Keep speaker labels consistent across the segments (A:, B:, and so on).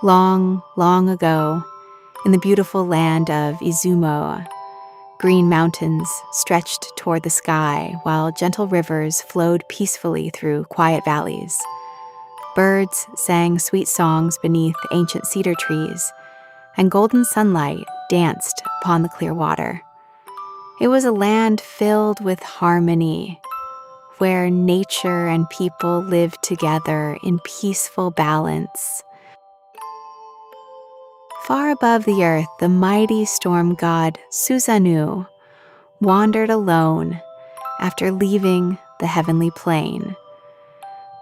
A: Long, long ago, in the beautiful land of Izumo, green mountains stretched toward the sky while gentle rivers flowed peacefully through quiet valleys. Birds sang sweet songs beneath ancient cedar trees, and golden sunlight danced upon the clear water. It was a land filled with harmony, where nature and people lived together in peaceful balance. Far above the earth, the mighty storm god Susanoo wandered alone after leaving the heavenly plain.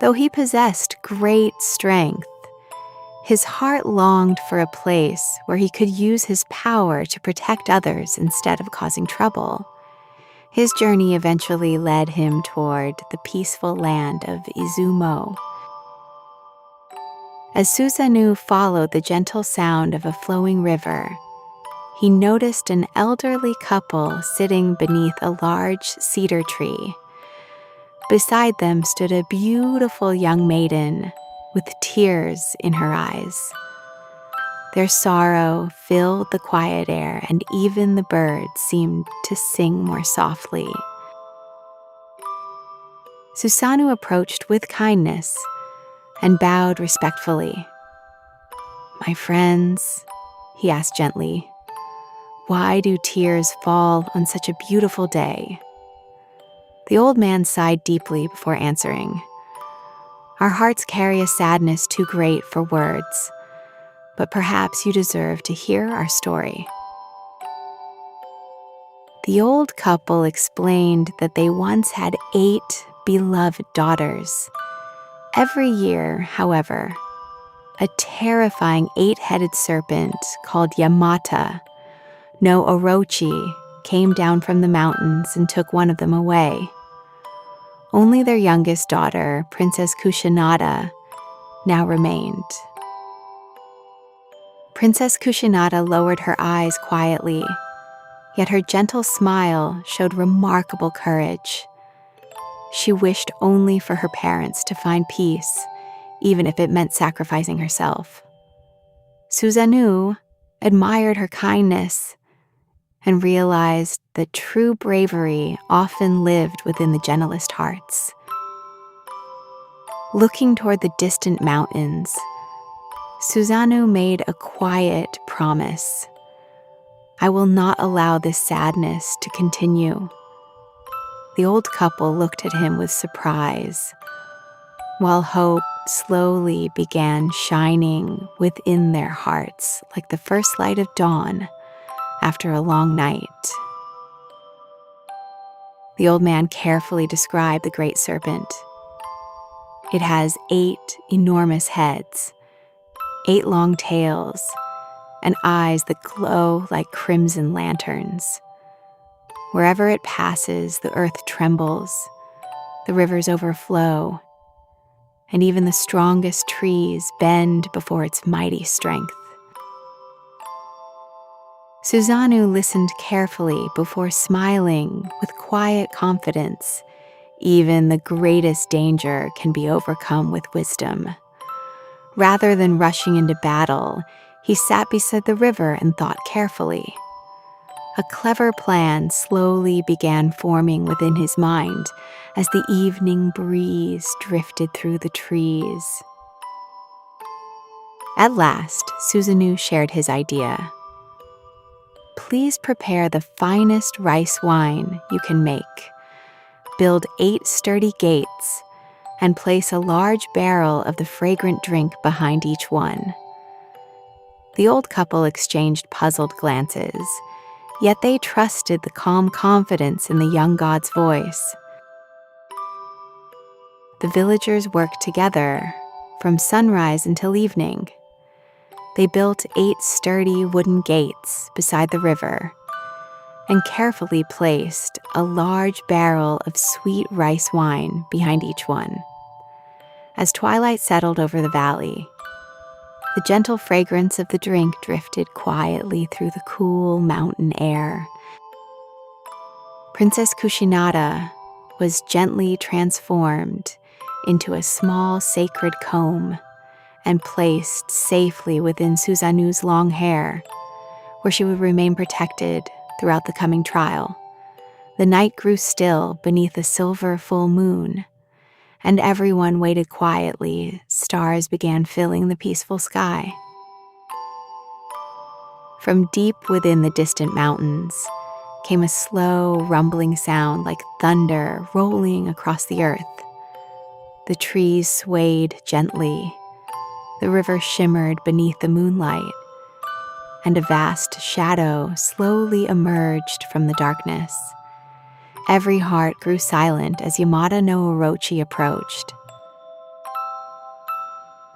A: Though he possessed great strength, his heart longed for a place where he could use his power to protect others instead of causing trouble. His journey eventually led him toward the peaceful land of Izumo. As Susanoo followed the gentle sound of a flowing river, he noticed an elderly couple sitting beneath a large cedar tree. Beside them stood a beautiful young maiden with tears in her eyes. Their sorrow filled the quiet air, and even the birds seemed to sing more softly. Susanu approached with kindness and bowed respectfully. "My friends," he asked gently, "why do tears fall on such a beautiful day?" The old man sighed deeply before answering. "Our hearts carry a sadness too great for words, but perhaps you deserve to hear our story." The old couple explained that they once had 8 beloved daughters. Every year, however, a terrifying 8-headed serpent called Yamata, no Orochi, came down from the mountains and took one of them away. Only their youngest daughter, Princess Kushinada, now remained. Princess Kushinada lowered her eyes quietly, yet her gentle smile showed remarkable courage. She wished only for her parents to find peace, even if it meant sacrificing herself. Susanoo admired her kindness and realized that true bravery often lived within the gentlest hearts. Looking toward the distant mountains, Susanoo made a quiet promise. "I will not allow this sadness to continue." The old couple looked at him with surprise, while hope slowly began shining within their hearts like the first light of dawn after a long night. The old man carefully described the great serpent. It has 8 enormous heads, 8 long tails, and eyes that glow like crimson lanterns. Wherever it passes, the earth trembles, the rivers overflow, and even the strongest trees bend before its mighty strength. Susanoo listened carefully before smiling with quiet confidence. Even the greatest danger can be overcome with wisdom. Rather than rushing into battle, he sat beside the river and thought carefully. A clever plan slowly began forming within his mind as the evening breeze drifted through the trees. At last, Susanoo shared his idea. "Please prepare the finest rice wine you can make. Build 8 sturdy gates and place a large barrel of the fragrant drink behind each one." The old couple exchanged puzzled glances, yet they trusted the calm confidence in the young god's voice. The villagers worked together from sunrise until evening. They built 8 sturdy wooden gates beside the river and carefully placed a large barrel of sweet rice wine behind each one. As twilight settled over the valley, the gentle fragrance of the drink drifted quietly through the cool mountain air. Princess Kushinada was gently transformed into a small sacred comb and placed safely within Susanoo's long hair, where she would remain protected throughout the coming trial. The night grew still beneath a silver full moon, and everyone waited quietly. Stars began filling the peaceful sky. From deep within the distant mountains came a slow, rumbling sound like thunder rolling across the earth. The trees swayed gently, the river shimmered beneath the moonlight, and a vast shadow slowly emerged from the darkness. Every heart grew silent as Yamata no Orochi approached.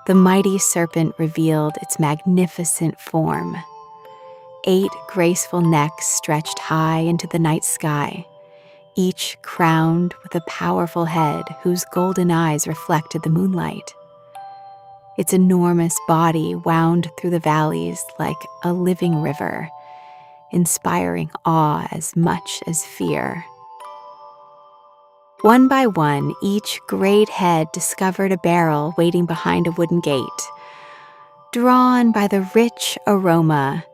A: The mighty serpent revealed its magnificent form. 8 graceful necks stretched high into the night sky, each crowned with a powerful head whose golden eyes reflected the moonlight. Its enormous body wound through the valleys like a living river, inspiring awe as much as fear. One by one, each great head discovered a barrel waiting behind a wooden gate. Drawn by the rich aroma,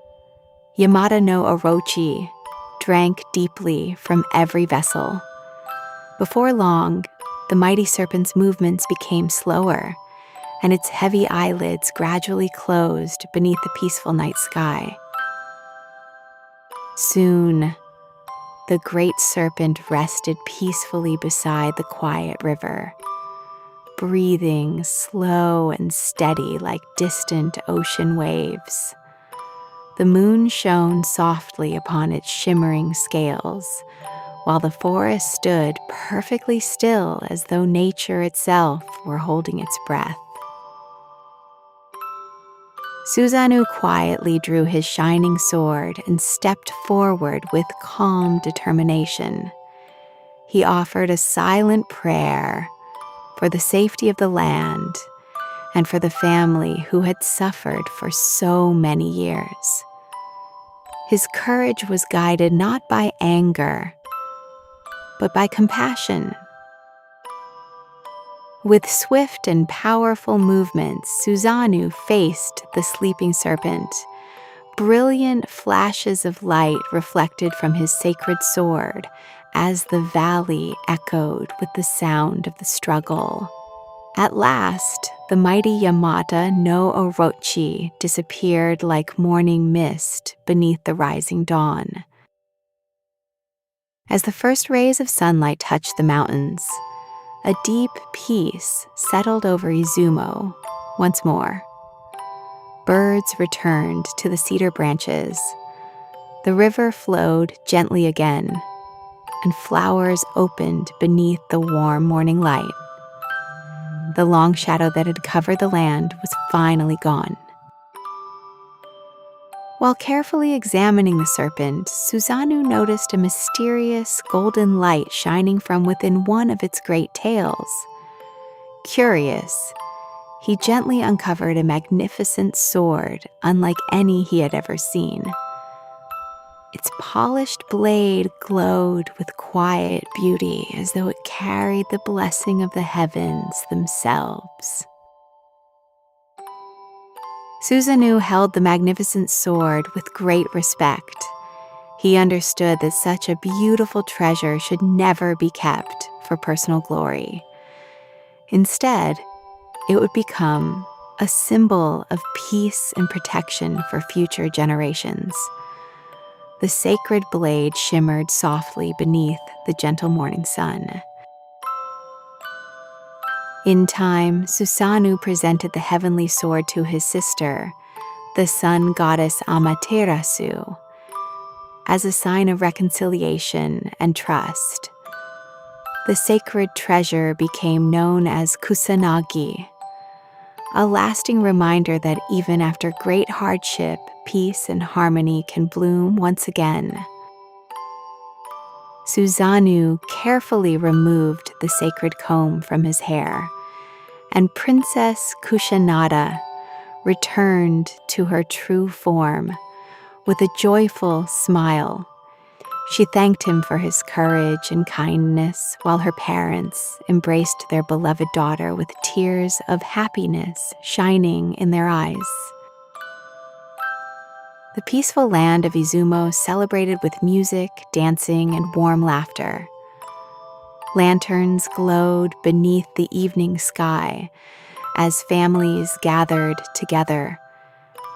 A: Yamata no Orochi drank deeply from every vessel. Before long, the mighty serpent's movements became slower, and its heavy eyelids gradually closed beneath the peaceful night sky. Soon, the great serpent rested peacefully beside the quiet river, breathing slow and steady like distant ocean waves. The moon shone softly upon its shimmering scales, while the forest stood perfectly still as though nature itself were holding its breath. Susanu quietly drew his shining sword and stepped forward with calm determination. He offered a silent prayer for the safety of the land and for the family who had suffered for so many years. His courage was guided not by anger, but by compassion. With swift and powerful movements, Susanoo faced the sleeping serpent. Brilliant flashes of light reflected from his sacred sword as the valley echoed with the sound of the struggle. At last, the mighty Yamata no Orochi disappeared like morning mist beneath the rising dawn. As the first rays of sunlight touched the mountains, a deep peace settled over Izumo once more. Birds returned to the cedar branches. The river flowed gently again, and flowers opened beneath the warm morning light. The long shadow that had covered the land was finally gone. While carefully examining the serpent, Susanoo noticed a mysterious golden light shining from within one of its great tails. Curious, he gently uncovered a magnificent sword unlike any he had ever seen. Its polished blade glowed with quiet beauty as though it carried the blessing of the heavens themselves. Susanoo held the magnificent sword with great respect. He understood that such a beautiful treasure should never be kept for personal glory. Instead, it would become a symbol of peace and protection for future generations. The sacred blade shimmered softly beneath the gentle morning sun. In time, Susanoo presented the heavenly sword to his sister, the sun goddess Amaterasu, as a sign of reconciliation and trust. The sacred treasure became known as Kusanagi, a lasting reminder that even after great hardship, peace and harmony can bloom once again. Susanoo carefully removed the sacred comb from his hair, and Princess Kusanada returned to her true form with a joyful smile. She thanked him for his courage and kindness, while her parents embraced their beloved daughter with tears of happiness shining in their eyes. The peaceful land of Izumo celebrated with music, dancing, and warm laughter. Lanterns glowed beneath the evening sky as families gathered together,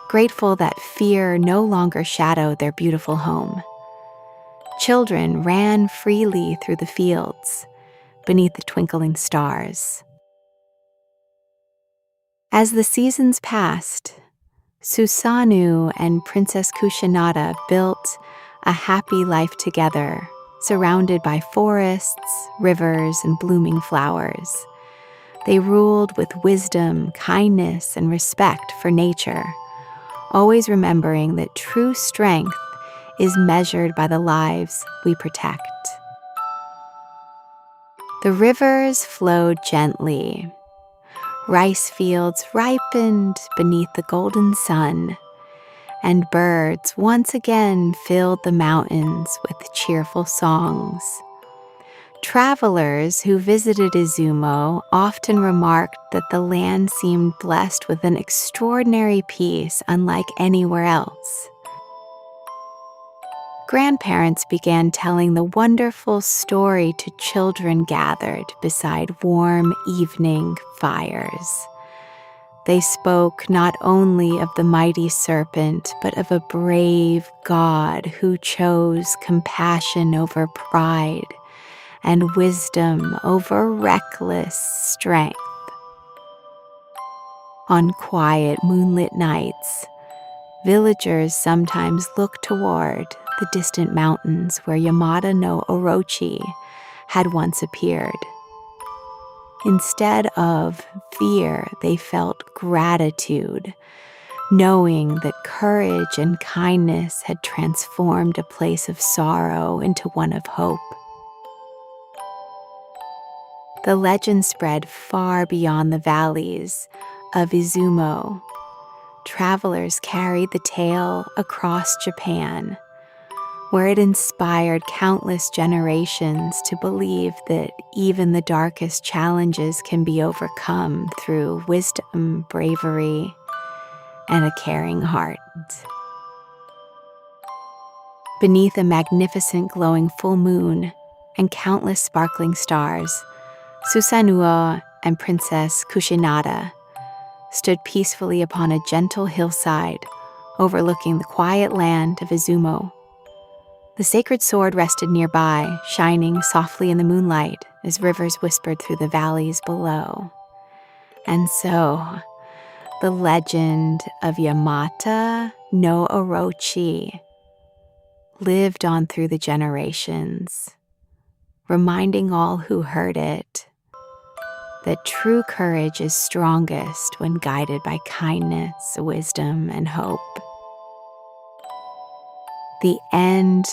A: grateful that fear no longer shadowed their beautiful home. Children ran freely through the fields beneath the twinkling stars. As the seasons passed, Susanoo and Princess Kushinada built a happy life together, surrounded by forests, rivers, and blooming flowers. They ruled with wisdom, kindness, and respect for nature, always remembering that true strength is measured by the lives we protect. The rivers flowed gently. Rice fields ripened beneath the golden sun, and birds once again filled the mountains with cheerful songs. Travelers who visited Izumo often remarked that the land seemed blessed with an extraordinary peace unlike anywhere else. Grandparents began telling the wonderful story to children gathered beside warm evening fires. They spoke not only of the mighty serpent, but of a brave god who chose compassion over pride and wisdom over reckless strength. On quiet moonlit nights, villagers sometimes looked toward the distant mountains where Yamata no Orochi had once appeared. Instead of fear, they felt gratitude, knowing that courage and kindness had transformed a place of sorrow into one of hope. The legend spread far beyond the valleys of Izumo. Travelers carried the tale across Japan, where it inspired countless generations to believe that even the darkest challenges can be overcome through wisdom, bravery, and a caring heart. Beneath a magnificent glowing full moon and countless sparkling stars, Susanoo and Princess Kushinada stood peacefully upon a gentle hillside overlooking the quiet land of Izumo. The sacred sword rested nearby, shining softly in the moonlight as rivers whispered through the valleys below. And so, the legend of Yamata no Orochi lived on through the generations, reminding all who heard it that true courage is strongest when guided by kindness, wisdom, and hope. The end